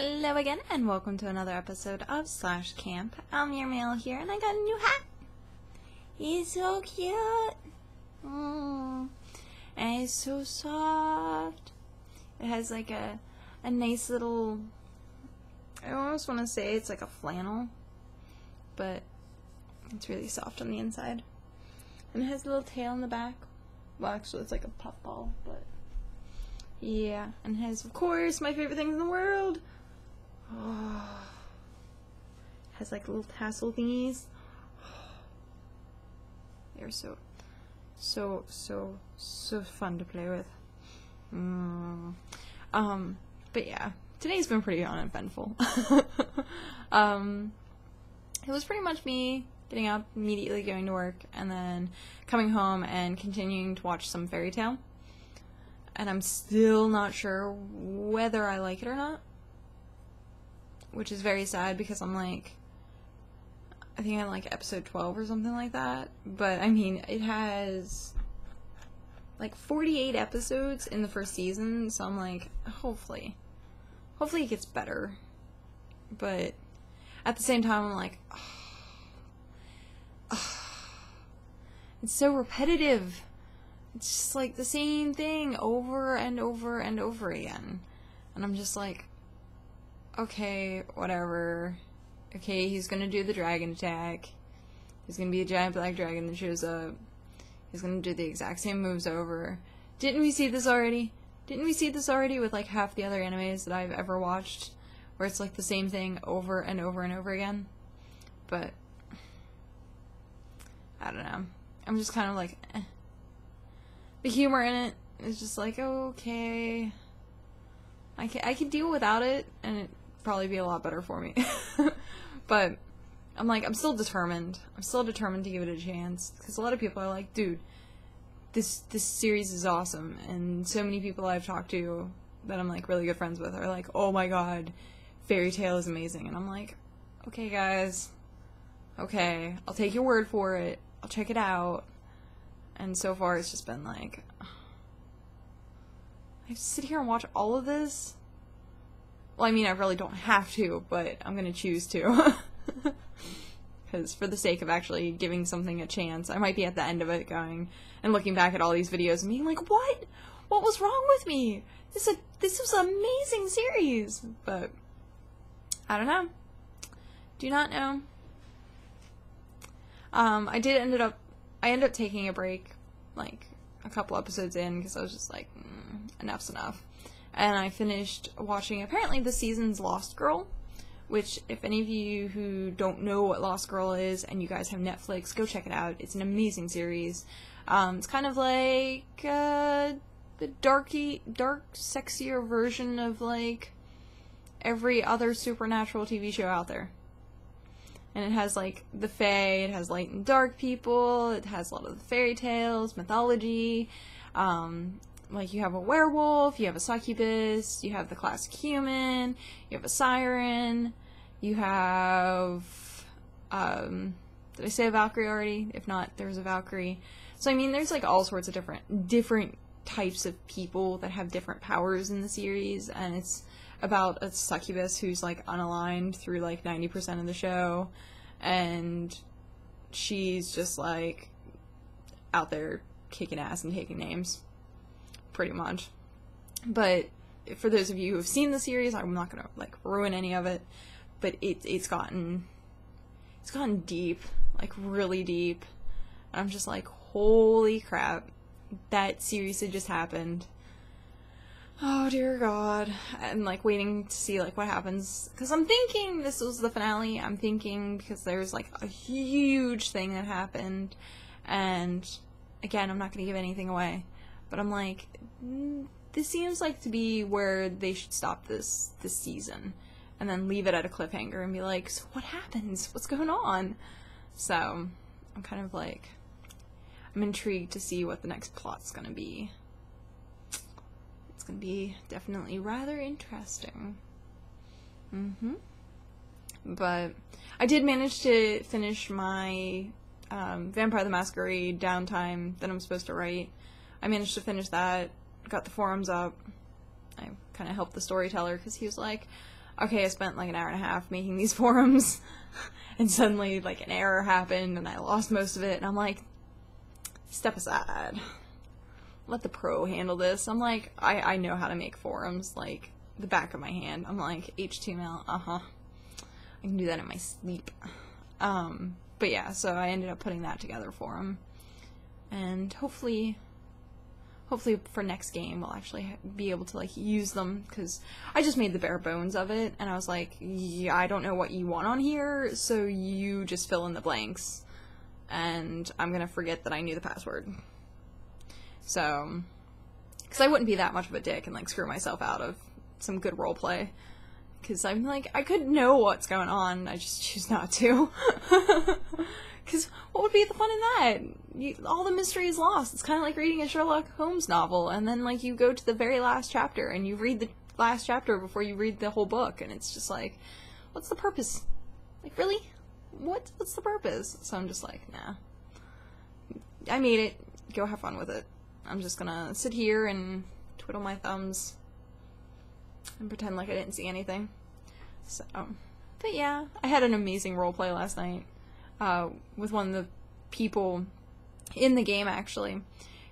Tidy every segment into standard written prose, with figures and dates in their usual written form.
Hello again, and welcome to another episode of Slash Camp. I'm your Mail here, and I got a new hat. He's so cute. And it's so soft. It has like a nice little, I almost want to say it's like a flannel, but it's really soft on the inside. And it has a little tail in the back. Well, actually, it's like a puffball, but yeah. And it has, of course, my favorite things in the world. Oh. It has like little tassel thingies. They're so fun to play with. But yeah, today's been pretty uneventful. It was pretty much me getting up, immediately going to work, and then coming home and continuing to watch some fairy tale. And I'm still not sure whether I like it or not, which is very sad because I'm like, I think I'm like episode 12 or something like that. But I mean, it has like 48 episodes in the first season, so I'm like, hopefully it gets better. But at the same time, I'm like, it's so repetitive. It's just like the same thing over and over and over again. And I'm just like, okay, whatever. Okay, he's gonna do the dragon attack. He's gonna be a giant black dragon that shows up. He's gonna do the exact same moves over. Didn't we see this already? Didn't we see this already with like half the other animes that I've ever watched? Where it's like the same thing over and over and over again? But I don't know. I'm just kind of like, eh. The humor in it is just like, okay, I can deal without it, and it'd probably be a lot better for me. But I'm like, I'm still determined. I'm still determined to give it a chance, because a lot of people are like, dude, this series is awesome, and so many people I've talked to that I'm like really good friends with are like, oh my god, Fairy Tail is amazing, and I'm like, okay guys, okay, I'll take your word for it. I'll check it out. And so far, it's just been like, I have to sit here and watch all of this? Well, I mean, I really don't have to, but I'm gonna choose to. Because for the sake of actually giving something a chance, I might be at the end of it going and looking back at all these videos and being like, what? What was wrong with me? This was an amazing series. But, I don't know. Do not know. I ended up taking a break, like, a couple episodes in, because I was just like, enough's enough. And I finished watching, apparently, this season's Lost Girl, which, if any of you who don't know what Lost Girl is, and you guys have Netflix, go check it out. It's an amazing series. It's kind of like, the dark, sexier version of, like, every other supernatural TV show out there. And it has, like, the fae, it has light and dark people, it has a lot of the fairy tales, mythology, like, you have a werewolf, you have a succubus, you have the classic human, you have a siren, you have, did I say a Valkyrie already? If not, there's a Valkyrie. So, I mean, there's, like, all sorts of different types of people that have different powers in the series, and it's about a succubus who's, like, unaligned through, like, 90% of the show, and she's just, like, out there kicking ass and taking names, pretty much. But for those of you who have seen the series, I'm not gonna, like, ruin any of it, but it's gotten deep, like, really deep, and I'm just like, holy crap, that seriously just happened. Oh dear god. I'm like waiting to see like what happens, because I'm thinking this was the finale. I'm thinking because there's like a huge thing that happened, and again, I'm not going to give anything away, but I'm like, this seems like to be where they should stop this season, and then leave it at a cliffhanger and be like, so what happens? What's going on? So I'm kind of like, I'm intrigued to see what the next plot's going to be. It's gonna be definitely rather interesting. But I did manage to finish my Vampire the Masquerade downtime that I'm supposed to write. I managed to finish that, got the forums up. I kind of helped the storyteller because he was like, okay, I spent like an hour and a half making these forums, and suddenly like an error happened and I lost most of it, and I'm like, step aside. Let the pro handle this. I'm like, I know how to make forums like the back of my hand. I'm like, HTML, I can do that in my sleep. But yeah, so I ended up putting that together for him. And hopefully for next game we'll actually be able to like use them, because I just made the bare bones of it, and I was like, yeah, I don't know what you want on here, so you just fill in the blanks, and I'm gonna forget that I knew the password. So, because I wouldn't be that much of a dick and like screw myself out of some good roleplay, because I'm like, I could know what's going on, I just choose not to. Because what would be the fun in that? All the mystery is lost. It's kind of like reading a Sherlock Holmes novel, and then like you go to the very last chapter and you read the last chapter before you read the whole book, and it's just like, what's the purpose? Like, really? What's the purpose? So I'm just like, nah. I made it. Go have fun with it. I'm just gonna sit here and twiddle my thumbs and pretend like I didn't see anything. So, but yeah, I had an amazing roleplay last night. With one of the people in the game, actually.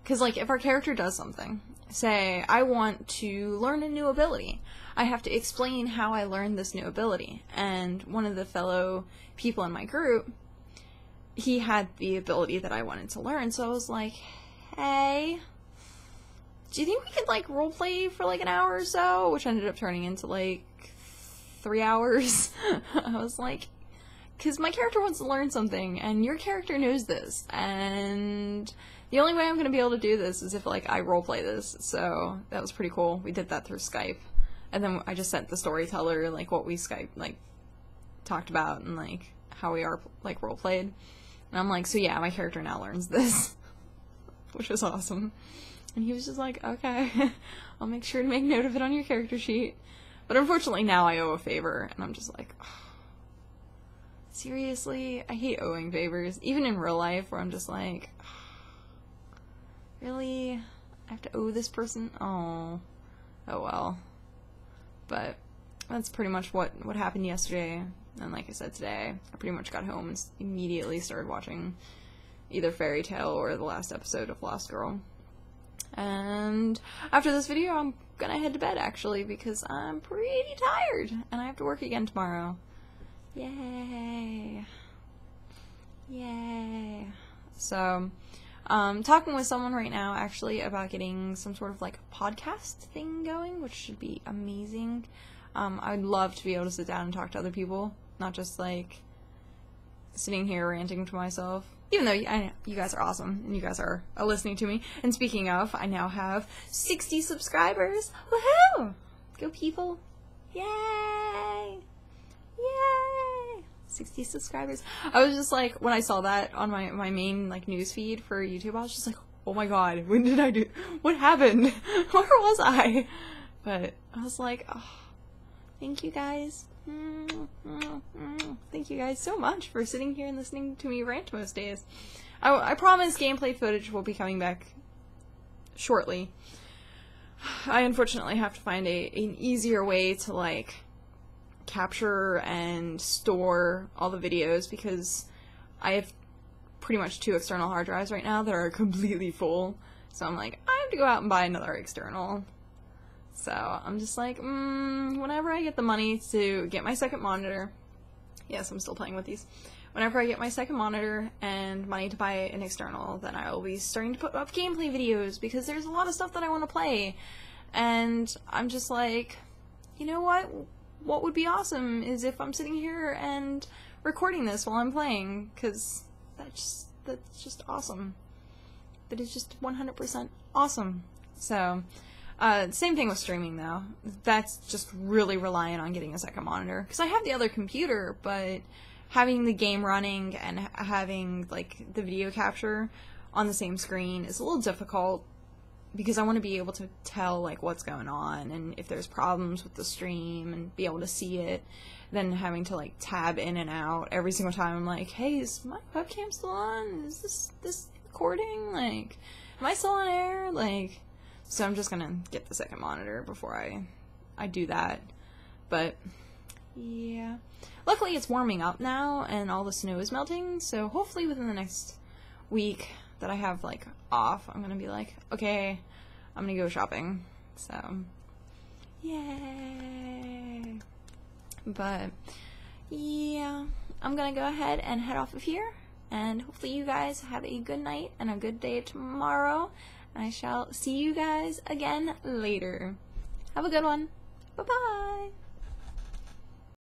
Because, like, if our character does something, say, I want to learn a new ability, I have to explain how I learned this new ability. And one of the fellow people in my group, he had the ability that I wanted to learn, so I was like, hey, do you think we could, like, roleplay for, like, an hour or so? Which ended up turning into, like, 3 hours. I was like, because my character wants to learn something, and your character knows this, and the only way I'm going to be able to do this is if, like, I roleplay this, so that was pretty cool. We did that through Skype, and then I just sent the storyteller, like, what we Skype, like, talked about, and, like, how we are, like, roleplayed, and I'm like, so yeah, my character now learns this, which was awesome, and he was just like, okay, I'll make sure to make note of it on your character sheet, but unfortunately now I owe a favor, and I'm just like, oh. Seriously, I hate owing favors, even in real life, where I'm just like, really? I have to owe this person? Oh well. But that's pretty much what happened yesterday, and like I said today, I pretty much got home and immediately started watching either Fairy Tail or the last episode of Lost Girl. And after this video, I'm gonna head to bed, actually, because I'm pretty tired, and I have to work again tomorrow. Yay. Yay. So, talking with someone right now, actually, about getting some sort of, like, podcast thing going, which should be amazing. I would love to be able to sit down and talk to other people, not just, like, sitting here ranting to myself. Even though I know you guys are awesome, and you guys are listening to me. And speaking of, I now have 60 subscribers. Woohoo! Go people. Yay! Yay! 60 subscribers. I was just like, when I saw that on my main, like, news feed for YouTube, I was just like, oh my god, when did I do, what happened? Where was I? But I was like, oh, thank you guys. Thank you guys so much for sitting here and listening to me rant most days. I promise gameplay footage will be coming back shortly. I unfortunately have to find an easier way to, like, capture and store all the videos, because I have pretty much 2 external hard drives right now that are completely full, so I'm like, I have to go out and buy another external. So I'm just like, whenever I get the money to get my second monitor, yes, I'm still playing with these, whenever I get my second monitor and money to buy an external, then I will be starting to put up gameplay videos, because there's a lot of stuff that I want to play, and I'm just like, you know what would be awesome is if I'm sitting here and recording this while I'm playing, because that's just awesome. That is just 100% awesome. So, same thing with streaming, though. That's just really reliant on getting a second monitor, because I have the other computer, but having the game running and having, like, the video capture on the same screen is a little difficult, because I want to be able to tell, like, what's going on, and if there's problems with the stream, and be able to see it, then having to, like, tab in and out every single time. I'm like, hey, is my webcam still on? Is this recording? Like, am I still on air? Like, so I'm just gonna get the second monitor before I do that. But yeah. Luckily, it's warming up now, and all the snow is melting, so hopefully within the next week that I have, like, off, I'm gonna be like, okay, I'm gonna go shopping. So, yay! But, yeah, I'm gonna go ahead and head off of here, and hopefully you guys have a good night and a good day tomorrow. I shall see you guys again later. Have a good one. Bye-bye!